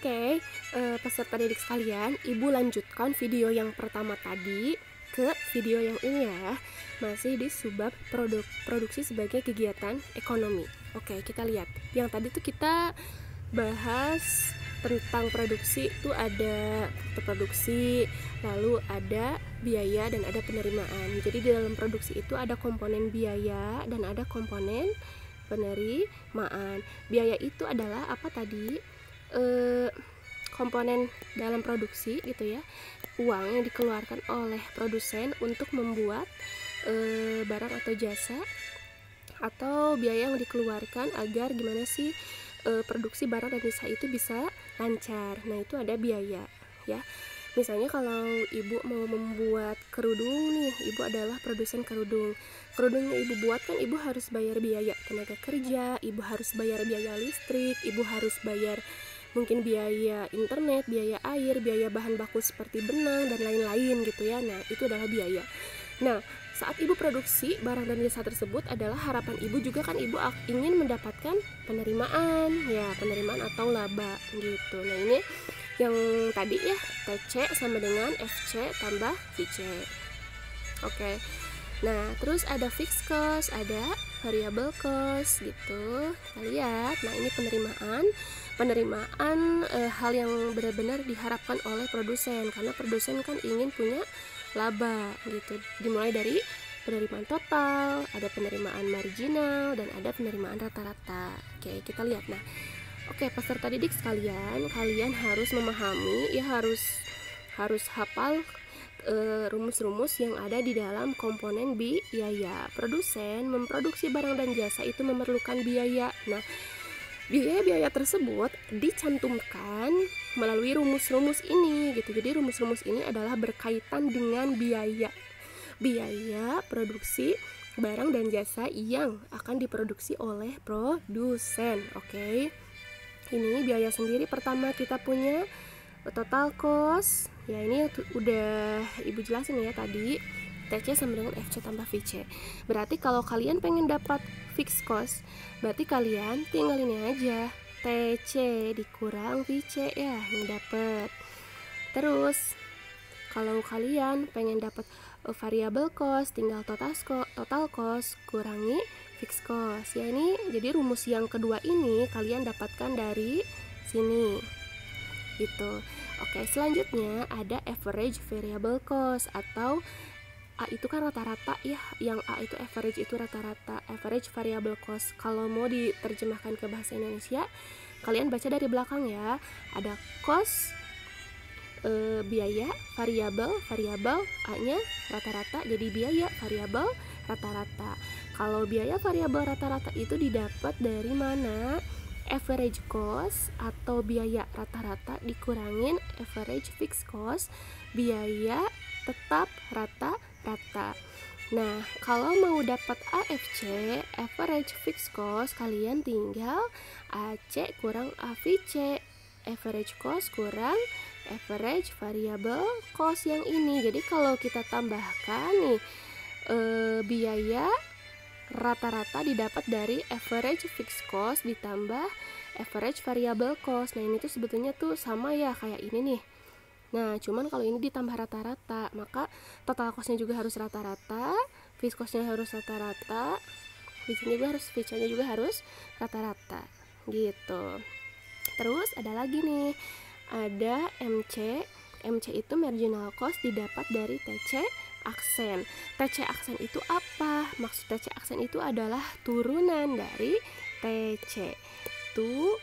Oke, peserta didik sekalian, Ibu lanjutkan video yang pertama tadi ke video yang ini ya. Masih di subbab produksi sebagai kegiatan ekonomi. Oke, kita lihat. Yang tadi tuh kita bahas tentang produksi itu ada produksi, lalu ada biaya dan ada penerimaan. Jadi di dalam produksi itu ada komponen biaya dan ada komponen penerimaan. Biaya itu adalah apa tadi? Komponen dalam produksi gitu ya, uang yang dikeluarkan oleh produsen untuk membuat barang atau jasa, atau biaya yang dikeluarkan agar gimana sih produksi barang dan jasa itu bisa lancar. Nah, itu ada biaya ya. Misalnya kalau ibu mau membuat kerudung nih, ibu adalah produsen kerudung. Kerudungnya ibu buat kan ibu harus bayar biaya tenaga kerja, ibu harus bayar biaya listrik, ibu harus bayar mungkin biaya internet, biaya air, biaya bahan baku seperti benang dan lain-lain gitu ya. Nah, itu adalah biaya. Nah, saat ibu produksi barang dan jasa tersebut adalah harapan ibu juga kan ibu ingin mendapatkan penerimaan ya, penerimaan atau laba gitu. Nah, ini yang tadi ya, TC sama dengan FC tambah VC. Oke. Nah, terus ada fixed cost, ada variable cost gitu. Kita lihat. Nah, ini penerimaan hal yang benar-benar diharapkan oleh produsen, karena produsen kan ingin punya laba gitu. Dimulai dari penerimaan total, ada penerimaan marginal, dan ada penerimaan rata-rata. Oke, kita lihat. Nah, oke, peserta didik sekalian, kalian harus memahami ya, harus hafal rumus-rumus yang ada di dalam komponen biaya. Produsen memproduksi barang dan jasa itu memerlukan biaya. Nah, biaya-biaya tersebut dicantumkan melalui rumus-rumus ini gitu. Jadi rumus-rumus ini adalah berkaitan dengan biaya produksi barang dan jasa yang akan diproduksi oleh produsen. Oke. Ini biaya sendiri. Pertama kita punya total cost. Ya, ini udah ibu jelasin ya tadi. TC sama dengan FC tambah VC. Berarti kalau kalian pengen dapat fixed cost, berarti kalian tinggal ini aja, TC dikurang VC ya, yang dapat. Terus kalau kalian pengen dapat variable cost, tinggal total cost kurangi fixed cost. Ya, ini jadi rumus yang kedua ini kalian dapatkan dari sini gitu. Oke, selanjutnya ada average variable cost, atau A itu kan rata-rata ya, yang A itu average, itu rata-rata. Average variable cost, kalau mau diterjemahkan ke bahasa Indonesia, kalian baca dari belakang ya. Ada cost, biaya, variable, A-nya rata-rata, jadi biaya variable rata-rata. Kalau biaya variabel rata-rata itu didapat dari mana? Average cost atau biaya rata-rata dikurangin average fixed cost, biaya tetap rata-rata. Nah, kalau mau dapat AFC, average fixed cost, kalian tinggal AC kurang AVC, average cost kurang average variable cost yang ini. Jadi kalau kita tambahkan nih, biaya rata-rata didapat dari average fixed cost ditambah average variable cost. Nah, ini tuh sebetulnya tuh sama ya kayak ini nih. Nah, cuman kalau ini ditambah rata-rata, maka total costnya juga harus rata-rata, fixed costnya harus rata-rata, VC-nya juga harus rata-rata gitu. Terus ada lagi nih, ada MC. MC itu marginal cost didapat dari TC aksen. TC aksen itu apa? Maksud TC aksen itu adalah turunan dari TC. Itu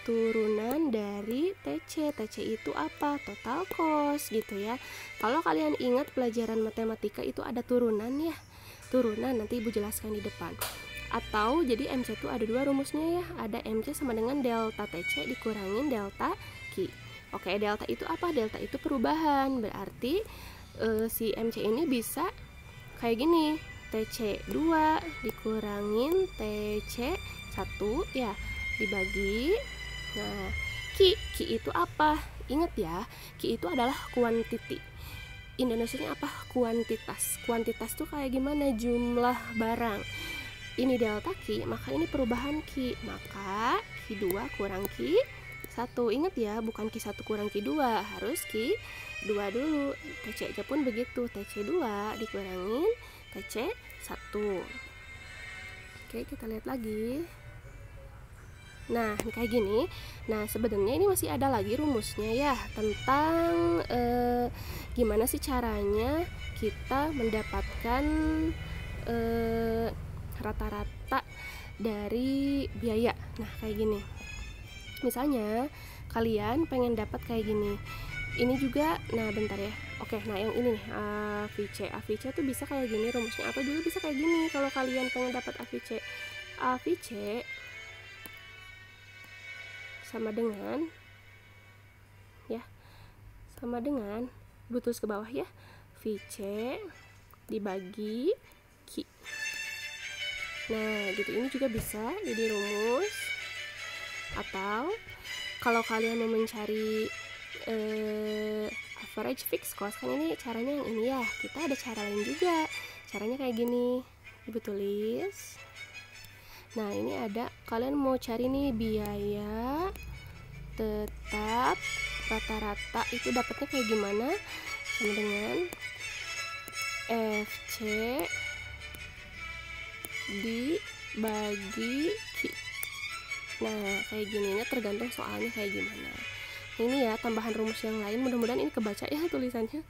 turunan dari TC. TC itu apa? Total cost gitu ya. Kalau kalian ingat pelajaran matematika itu ada turunan ya. Turunan nanti ibu jelaskan di depan. Atau jadi MC itu ada dua rumusnya ya. Ada MC sama dengan delta TC dikurangin delta Q. Oke, delta itu apa? Delta itu perubahan. Berarti si MC ini bisa kayak gini, TC2 dikurangin TC1 ya, dibagi. Nah, Q itu apa? Ingat ya, Q itu adalah kuantiti. Indonesianya apa? Kuantitas. Kuantitas tuh kayak gimana? Jumlah barang. Ini delta Q, maka ini perubahan Q. Maka Q2 kurang Q 1. Ingat ya, bukan Q1 kurang Q2, harus Q2 dulu. TC nya pun begitu, TC2 dikurangin TC1. Oke, kita lihat lagi. Nah, kayak gini. Nah, sebenarnya ini masih ada lagi rumusnya ya, tentang gimana sih caranya kita mendapatkan rata-rata dari biaya. Nah, kayak gini. Misalnya kalian pengen dapat kayak gini. Ini juga, nah bentar ya. Oke, nah yang ini nih, AVC tuh bisa kayak gini rumusnya, atau juga bisa kayak gini kalau kalian pengen dapat AVC. AVC sama dengan, ya, sama dengan, tulis ke bawah ya, VC dibagi Q. Nah, gitu, ini juga bisa jadi rumus. Atau kalau kalian mau mencari average fixed cost, kan ini caranya yang ini ya, kita ada cara lain juga. Caranya kayak gini, ibu tulis. Nah, ini ada, kalian mau cari nih biaya tetap rata-rata itu dapatnya kayak gimana? Sama dengan FC dibagi Q. Nah, kayak gini, tergantung soalnya kayak gimana. Ini ya tambahan rumus yang lain, mudah-mudahan ini kebaca ya tulisannya.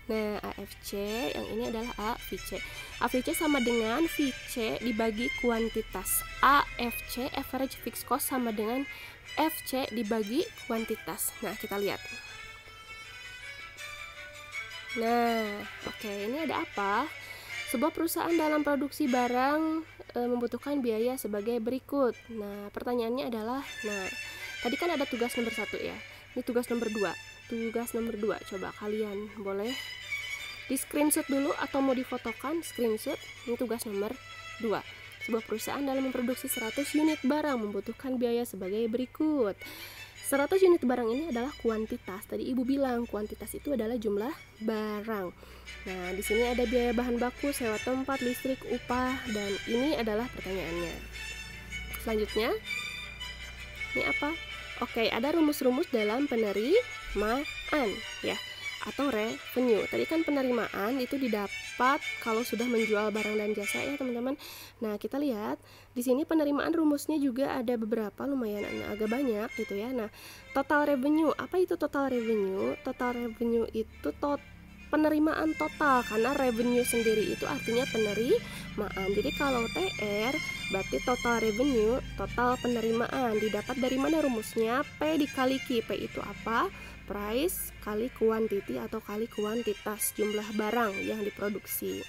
Nah, AFC yang ini adalah AVC. AVC sama dengan VC dibagi kuantitas. AFC average fixed cost sama dengan FC dibagi kuantitas. Nah, kita lihat. Nah, oke, ini ada apa? Sebuah perusahaan dalam produksi barang membutuhkan biaya sebagai berikut. Nah, pertanyaannya adalah, nah, tadi kan ada tugas nomor 1 ya. Ini tugas nomor 2. Tugas nomor 2, coba kalian boleh di screenshot dulu atau mau difotokan, screenshot. Ini tugas nomor 2. Sebuah perusahaan dalam memproduksi 100 unit barang membutuhkan biaya sebagai berikut. 100 unit barang ini adalah kuantitas. Tadi ibu bilang kuantitas itu adalah jumlah barang. Nah, di sini ada biaya bahan baku, sewa tempat, listrik, upah, dan ini adalah pertanyaannya. Selanjutnya, ini apa? Oke, ada rumus-rumus dalam penerimaan ya, atau revenue. Tadi kan penerimaan itu didapat kalau sudah menjual barang dan jasa ya teman-teman. Nah, kita lihat di sini penerimaan rumusnya juga ada beberapa, lumayan agak banyak gitu ya. Nah, total revenue, apa itu total revenue? Total revenue itu penerimaan total, karena revenue sendiri itu artinya penerimaan. Jadi kalau TR berarti total revenue, total penerimaan. Didapat dari mana rumusnya? P dikali Q. P itu apa? Price kali quantity atau kali kuantitas jumlah barang yang diproduksi.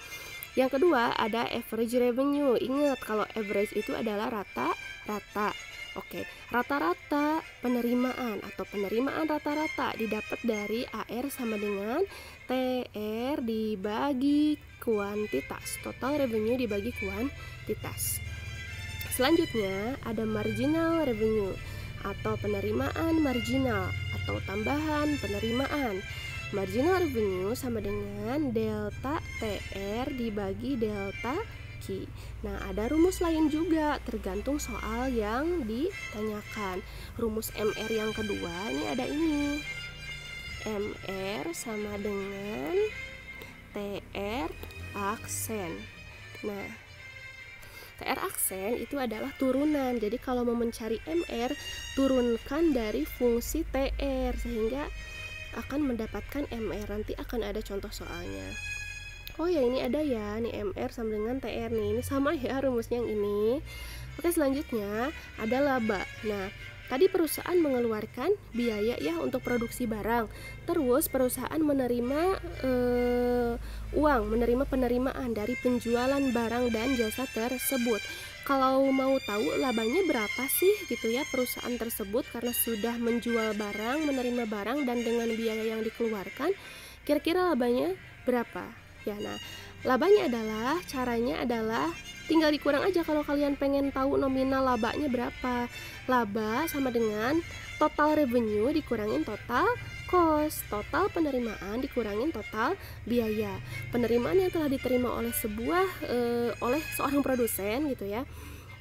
Yang kedua ada average revenue. Ingat kalau average itu adalah rata-rata. Oke, rata-rata penerimaan atau penerimaan rata-rata didapat dari AR sama dengan TR dibagi kuantitas. Total revenue dibagi kuantitas. Selanjutnya ada marginal revenue atau penerimaan marginal atau tambahan penerimaan. Marginal revenue sama dengan delta TR dibagi delta Q. Nah, ada rumus lain juga tergantung soal yang ditanyakan. Rumus MR yang kedua ini ada ini. MR sama dengan TR aksen. Nah, TR aksen itu adalah turunan. Jadi kalau mau mencari MR, turunkan dari fungsi TR sehingga akan mendapatkan MR. Nanti akan ada contoh soalnya. Oh ya, ini ada ya, nih MR sama dengan TR nih. Ini sama ya rumusnya yang ini. Oke, selanjutnya ada laba. Nah, tadi perusahaan mengeluarkan biaya ya untuk produksi barang. Terus perusahaan menerima uang, menerima penerimaan dari penjualan barang dan jasa tersebut. Kalau mau tahu labanya berapa sih gitu ya perusahaan tersebut karena sudah menjual barang, menerima barang dan dengan biaya yang dikeluarkan, kira-kira labanya berapa? Ya, nah, labanya adalah, caranya adalah tinggal dikurang aja kalau kalian pengen tahu nominal labanya berapa. Laba sama dengan total revenue dikurangin total cost. Total penerimaan dikurangin total biaya. Penerimaan yang telah diterima oleh oleh seorang produsen gitu ya.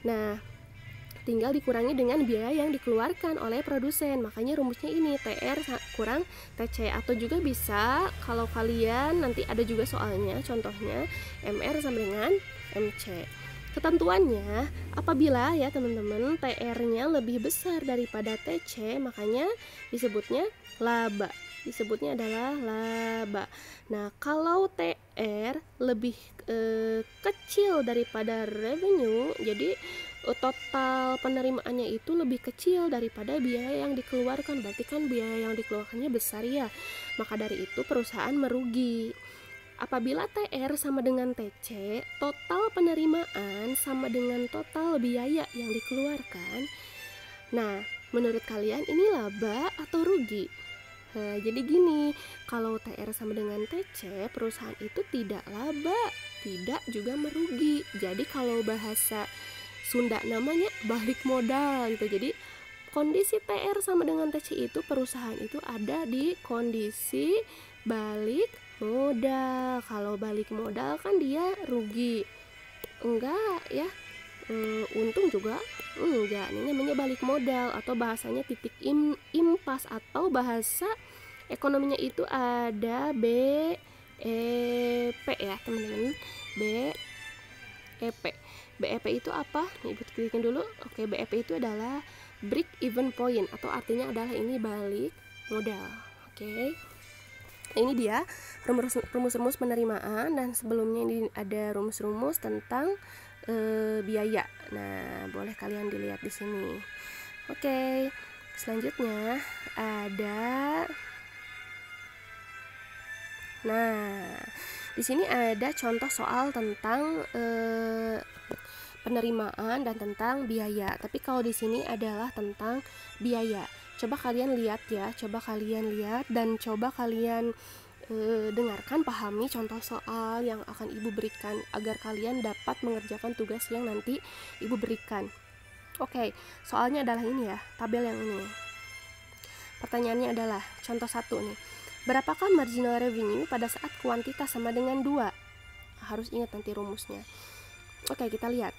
Nah, tinggal dikurangi dengan biaya yang dikeluarkan oleh produsen. Makanya rumusnya ini TR kurang TC. Atau juga bisa kalau kalian nanti ada juga soalnya, contohnya MR sama dengan MC. Ketentuannya, apabila ya teman-teman TR-nya lebih besar daripada TC, makanya disebutnya laba. Disebutnya adalah laba. Nah, kalau TR lebih kecil daripada revenue, jadi total penerimaannya itu lebih kecil daripada biaya yang dikeluarkan. Berarti kan biaya yang dikeluarkannya besar ya. Maka dari itu perusahaan merugi. Apabila TR sama dengan TC, total penerimaan sama dengan total biaya yang dikeluarkan. Nah, menurut kalian ini laba atau rugi? Nah, jadi gini, kalau TR sama dengan TC, perusahaan itu tidak laba, tidak juga merugi. Jadi kalau bahasa Sunda namanya balik modal gitu. Jadi kondisi TR sama dengan TC itu, perusahaan itu ada di kondisi balik modal. Kalau balik modal kan dia rugi. Enggak ya. Untung juga enggak. Ini namanya balik modal atau bahasanya titik impas, atau bahasa ekonominya itu ada BEP ya teman-teman. BEP. BEP itu apa? Ibu klikkan dulu. Oke, BEP itu adalah break even point, atau artinya adalah ini balik modal. Oke. Ini dia rumus-rumus penerimaan, dan sebelumnya ini ada rumus-rumus tentang biaya. Nah, boleh kalian dilihat di sini. Oke, selanjutnya ada. Nah, di sini ada contoh soal tentang penerimaan dan tentang biaya. Tapi kalau di sini adalah tentang biaya. Coba kalian lihat ya, dan coba kalian dengarkan, pahami contoh soal yang akan Ibu berikan agar kalian dapat mengerjakan tugas yang nanti Ibu berikan. Oke, soalnya adalah ini ya, tabel yang ini. Pertanyaannya adalah contoh 1 nih. Berapakah marginal revenue pada saat kuantitas sama dengan 2? Harus ingat nanti rumusnya. Oke, kita lihat.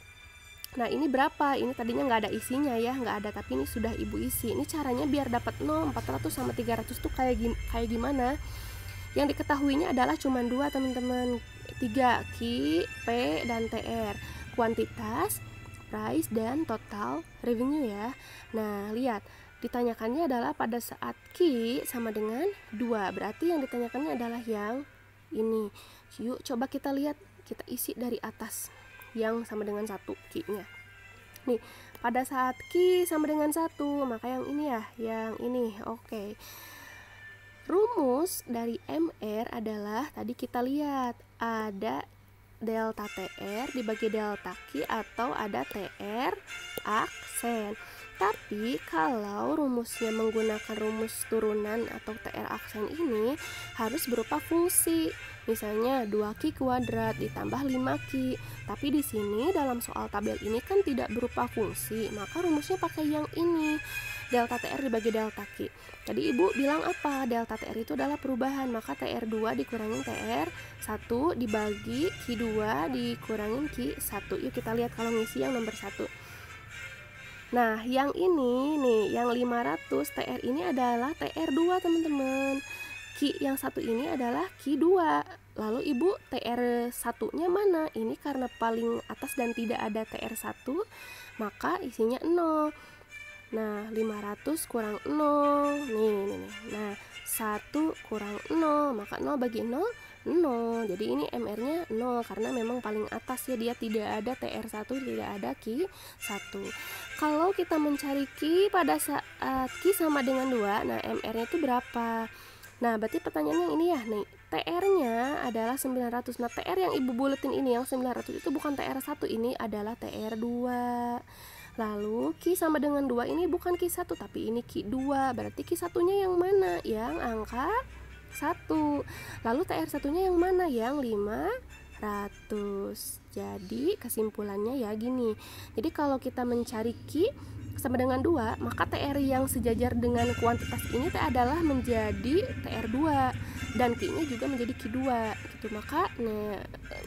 Nah, ini berapa? Ini tadinya nggak ada isinya ya, nggak ada, tapi ini sudah Ibu isi. Ini caranya biar dapat 0, 400 sama 300 tuh kayak gimana? Yang diketahuinya adalah cuma 2 teman-teman, 3, Q, P, dan TR. Kuantitas, price, dan total revenue ya. Nah, lihat, ditanyakannya adalah pada saat Q sama dengan 2. Berarti yang ditanyakannya adalah yang ini. Yuk coba kita lihat, kita isi dari atas yang sama dengan 1 Q-nya. Nih, pada saat Q sama dengan 1, maka yang ini ya, yang ini. Oke. Rumus dari MR adalah tadi kita lihat ada delta TR dibagi delta Q, atau ada TR aksen. Tapi kalau rumusnya menggunakan rumus turunan atau TR aksen ini harus berupa fungsi. Misalnya 2Q kuadrat ditambah 5Q. Tapi di sini dalam soal tabel ini kan tidak berupa fungsi, maka rumusnya pakai yang ini. Delta TR dibagi delta Q. Tadi Ibu bilang apa? Delta TR itu adalah perubahan, maka TR2 dikurangin TR1 dibagi Q2 dikurangin Q1. Yuk kita lihat kalau ngisi yang nomor 1. Nah, yang ini nih, yang 500 TR ini adalah TR2 teman-teman. Q yang satu ini adalah Q2. Lalu Ibu TR1-nya mana? Ini karena paling atas dan tidak ada TR1, maka isinya 0. Nah, 500 kurang 0. Nih. Nah, 1 kurang 0, maka 0 bagi 0, 0. Jadi ini MR-nya 0 karena memang paling atas ya, dia tidak ada TR1, tidak ada Q1. Kalau kita mencari Q pada saat Q sama dengan 2, nah MR-nya itu berapa? Nah, berarti pertanyaannya yang ini ya, nih, TR-nya adalah 900. Nah, TR yang Ibu buletin ini yang 900 itu bukan TR1, ini adalah TR2. Lalu Q sama dengan 2 ini bukan Q1 tapi ini Q2. Berarti Q1-nya yang mana? Yang angka 1. Lalu TR1-nya yang mana? Yang 500. Jadi kesimpulannya ya gini. Jadi kalau kita mencari Q sama dengan 2, maka TR yang sejajar dengan kuantitas ini adalah menjadi TR2 dan Q-nya juga menjadi Q2 gitu. Maka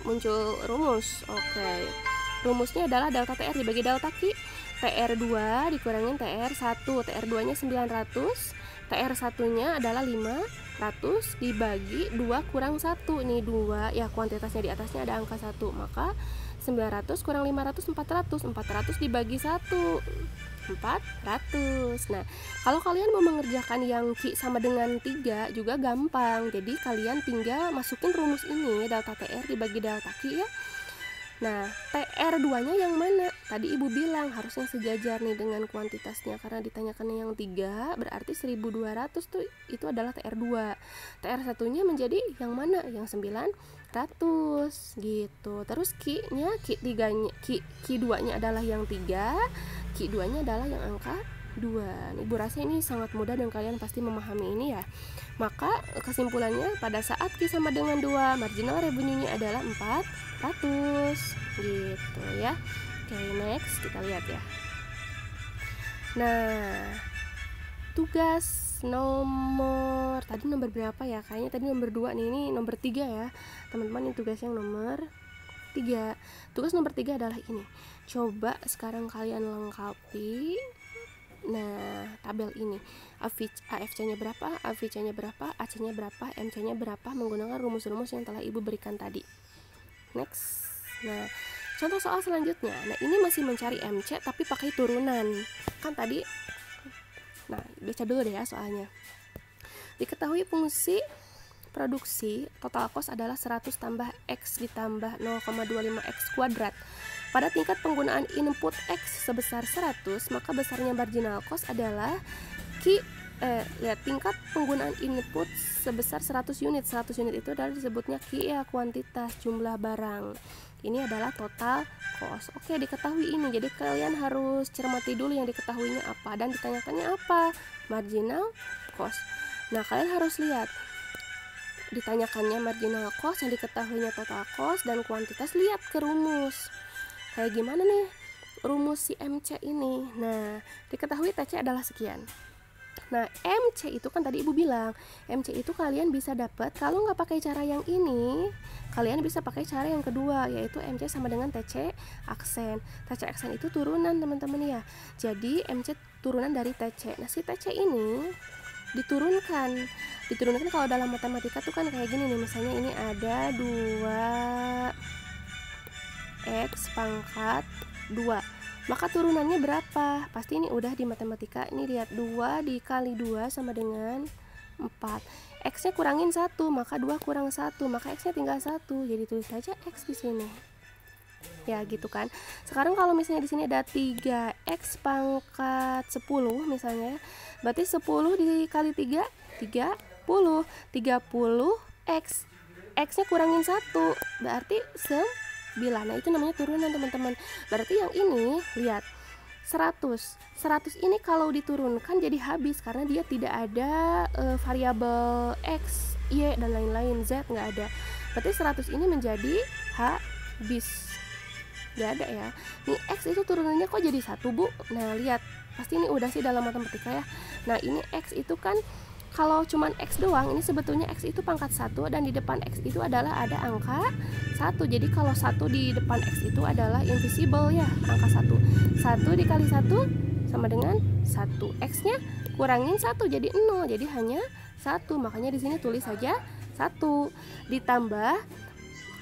muncul rumus. Oke. Rumusnya adalah delta TR dibagi delta Q. TR2 dikurangin TR1. TR2 nya 900, TR1 nya adalah 500 dibagi 2 kurang 1. Nih 2 ya, kuantitasnya di atasnya ada angka 1, maka 900 kurang 500 400. 400 dibagi 1 400. Nah, kalau kalian mau mengerjakan yang Ki sama dengan 3 juga gampang. Jadi kalian tinggal masukin rumus ini, delta TR dibagi delta Ki ya. Nah, TR2-nya yang mana? Tadi Ibu bilang harusnya sejajar nih dengan kuantitasnya, karena ditanyakan yang 3, berarti 1200 tuh itu adalah TR2. TR1-nya menjadi yang mana? Yang 900 gitu. Terus Ki-nya, Ki3-nya, Ki2-nya adalah yang 3, Ki2-nya adalah yang angka 2. Ibu rasa ini sangat mudah dan kalian pasti memahami ini ya. Maka kesimpulannya pada saat Ki sama dengan 2, marginal revenue-nya adalah 400 gitu ya. Oke, next kita lihat ya. Nah, tugas nomor tadi nomor berapa ya? Kayaknya tadi nomor 2 nih, ini nomor 3 ya. Teman-teman, ini tugas yang nomor 3. Tugas nomor 3 adalah ini. Coba sekarang kalian lengkapi tabel ini. AFC-nya berapa, AVC-nya berapa, AC-nya berapa, MC-nya berapa menggunakan rumus-rumus yang telah Ibu berikan tadi. Next. Nah, contoh soal selanjutnya. Nah, ini masih mencari MC tapi pakai turunan. Kan tadi. Nah, baca dulu deh ya soalnya. Diketahui fungsi produksi total cost adalah 100 tambah X ditambah 0,25X kuadrat. Pada tingkat penggunaan input X sebesar 100, maka besarnya marginal cost adalah tingkat penggunaan input sebesar 100 unit. 100 unit itu adalah disebutnya Ki ya, kuantitas jumlah barang. Ini adalah total cost. Oke, diketahui ini. Jadi kalian harus cermati dulu yang diketahuinya apa dan ditanyakannya apa? Marginal cost. Nah, kalian harus lihat ditanyakannya marginal cost, yang diketahuinya total cost dan kuantitas. Lihat ke rumus. Kayak gimana nih rumus si MC ini? Nah, diketahui TC adalah sekian. Nah, MC itu kan tadi Ibu bilang, MC itu kalian bisa dapat kalau nggak pakai cara yang ini, kalian bisa pakai cara yang kedua, yaitu MC sama dengan TC aksen. TC aksen itu turunan teman-teman ya. Jadi MC turunan dari TC. Nah, si TC ini diturunkan kalau dalam matematika tuh kan kayak gini nih. Misalnya ini ada 2x pangkat 2, maka turunannya berapa? Pasti ini udah di matematika. Ini lihat 2 dikali 2 sama dengan 4. X nya kurangin 1, maka 2 kurang 1, maka X nya tinggal 1. Jadi tulis saja X di sini. Ya gitu kan. Sekarang kalau misalnya di sini ada 3x pangkat 10 misalnya, berarti 10 dikali 3 30. 30x, x nya kurangin 1, berarti 9. Nah, itu namanya turunan teman-teman. Berarti yang ini lihat 100 ini kalau diturunkan jadi habis, karena dia tidak ada variabel x, y dan lain-lain, z nggak ada. Berarti 100 ini menjadi habis, nggak ada ya. Nih x itu turunannya kok jadi 1 Bu? Nah lihat, pasti ini udah sih dalam matematika ya. Nah ini x itu kan kalau cuman x doang, ini sebetulnya x itu pangkat 1 dan di depan x itu adalah ada angka 1. Jadi kalau 1 di depan x itu adalah invisible ya, angka 1. 1 dikali 1 sama dengan 1. X nya kurangin 1 jadi 0, jadi hanya 1. Makanya di sini tulis saja 1 ditambah,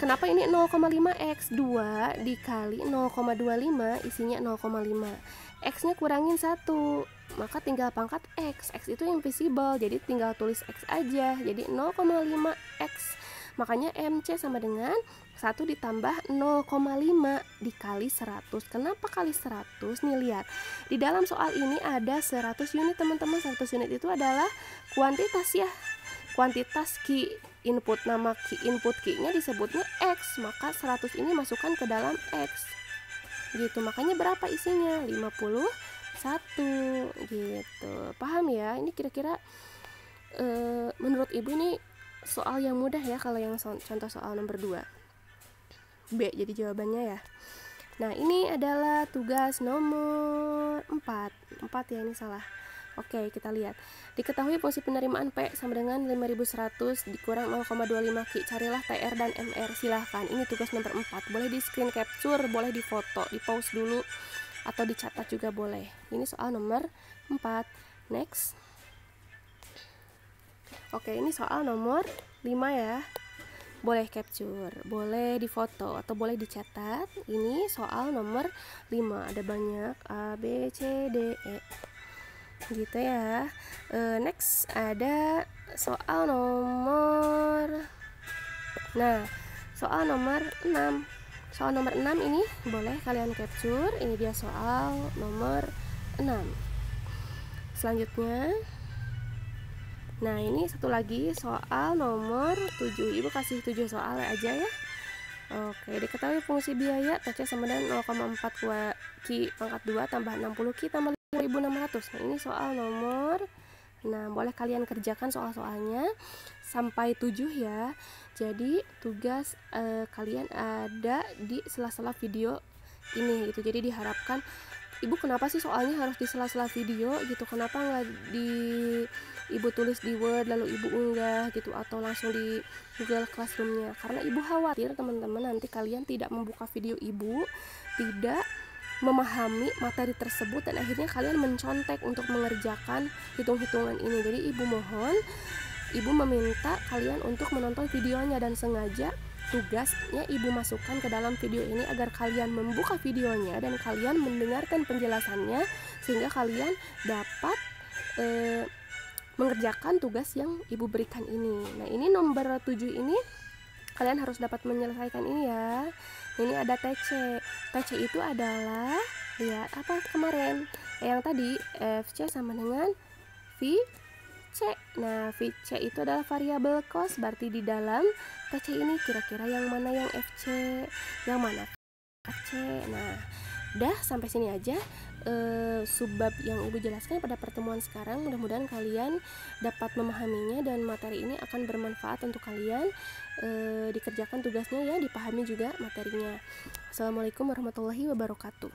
kenapa ini 0,5x? 2 dikali 0,25 isinya 0,5. X nya kurangin 1, maka tinggal pangkat x. X itu invisible, jadi tinggal tulis x aja, jadi 0,5x. Makanya MC sama dengan 1 ditambah 0,5 dikali 100. Kenapa kali 100? Nih lihat, di dalam soal ini ada 100 unit teman-teman. 100 unit itu adalah kuantitas ya, kuantitas Ki input. Nama Ki input Ki nya disebutnya x, maka 100 ini masukkan ke dalam x gitu. Makanya berapa isinya? 51 gitu. Paham ya? Ini kira-kira menurut Ibu ini soal yang mudah ya kalau yang contoh soal nomor 2 B jadi jawabannya ya. Nah ini adalah tugas nomor 4 ya, ini salah. Oke, kita lihat. Diketahui fungsi penerimaan P sama dengan 5100 dikurang 0,25 Ki. Carilah TR dan MR. Silahkan. Ini tugas nomor 4. Boleh di screen capture, boleh di foto, di pause dulu. atau dicatat juga boleh. Ini soal nomor 4. Next. Oke, ini soal nomor 5 ya. Boleh capture, boleh difoto, atau boleh dicatat. Ini soal nomor 5. Ada banyak A, B, C, D, E. Gitu ya. Next ada soal nomor soal nomor 6. Soal nomor 6 ini boleh kalian capture. Ini dia soal nomor 6. Selanjutnya, nah ini satu lagi soal nomor 7. Ibu kasih 7 soal aja ya. Oke, diketahui fungsi biaya TC sama dengan 0,4 Q pangkat 2 tambah 60 Q tambah 5.600. Nah, ini soal nomor 6. Boleh kalian kerjakan soal-soalnya sampai 7 ya. Jadi tugas kalian ada di sela-sela video ini gitu. Jadi diharapkan, Ibu kenapa sih soalnya harus di sela-sela video gitu? Kenapa nggak Ibu tulis di Word lalu Ibu unggah gitu, atau langsung di Google Classroom-nya? Karena Ibu khawatir teman-teman nanti kalian tidak membuka video Ibu, tidak memahami materi tersebut, dan akhirnya kalian mencontek untuk mengerjakan hitung-hitungan ini. Jadi Ibu meminta kalian untuk menonton videonya, dan sengaja tugasnya Ibu masukkan ke dalam video ini agar kalian membuka videonya dan kalian mendengarkan penjelasannya, sehingga kalian dapat mengerjakan tugas yang Ibu berikan ini. Nah, ini nomor 7 ini kalian harus dapat menyelesaikan ini ya. Ini ada TC. TC itu adalah, lihat apa kemarin yang tadi, FC sama dengan VC. Nah, VC itu adalah variabel cost, berarti di dalam TC ini kira-kira yang mana yang FC, yang mana KC. Nah, udah sampai sini aja subbab yang Ibu jelaskan pada pertemuan sekarang. Mudah-mudahan kalian dapat memahaminya dan materi ini akan bermanfaat untuk kalian. Dikerjakan tugasnya ya, dipahami juga materinya. Assalamualaikum warahmatullahi wabarakatuh.